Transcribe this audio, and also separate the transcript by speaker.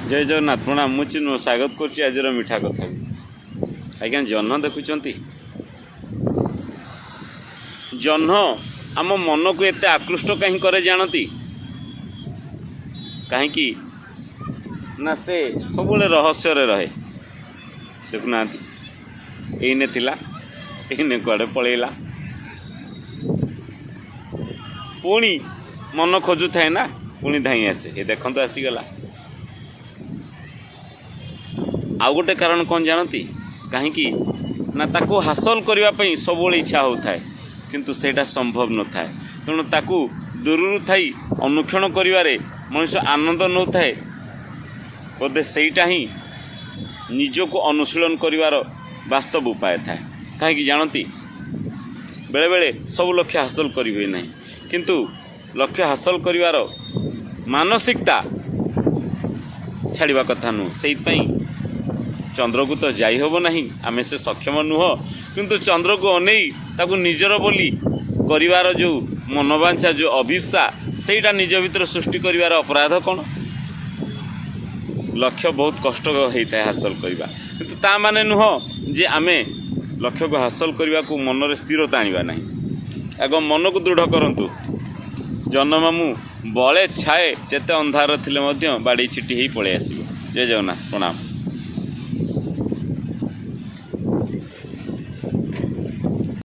Speaker 1: जय जगन्नाथ प्रणाम मु चिन्ह स्वागत करुच्ची आज मीठा कथा आज्ञा जह्न देखुंत जह्न आम मन को एत आकृष्ट कहीं करे जानती कहीं ना से सब रहस्य रहे देखुना एने थिला एने कुआडे पलैला पुणी मन खोजु थाए ना पुणी धाई आसे ये देखो आसीगला आउ गोटे कारण कौन जानती कहीं ना ताको हासिल करने सब इच्छा होता है किंतु सेटा संभव न थाए तेणु ताकू दूर थी अनुक्षण करिवारे मनुष्य आनंद नौ थाए बोधे सेटा ही निजको अनुशीलन करिवार वास्तव उपाय थाए कहीं जानती बेले बेले सब लक्ष्य हासिल करी हुए नहीं किंतु लक्ष्य हासिल करिवार मानसिकता छाड़वा कथा नु से चंद्र को तो जाई होबो नहीं आम से सक्षम नुह किंतु चंद्र को अनेई ताकू निजर बोली करिवार जो मनोवांछा जो अभिप्सा सेटा निज भीतर सृष्टि करिवार अपराध कौन लक्ष्य बहुत कष्ट होता है हासिल करवा किंतु ता माने नुह जे आमे लक्ष्य को हासिल करने को मन रे स्थिरता आनिबा नहीं आग मन को दृढ़ करंतु जन्ममामू बले छाए जेते अंधार थिले मध्य बाड़ी छिटी ही पळे आसीबो जय जगन्नाथ प्रणाम।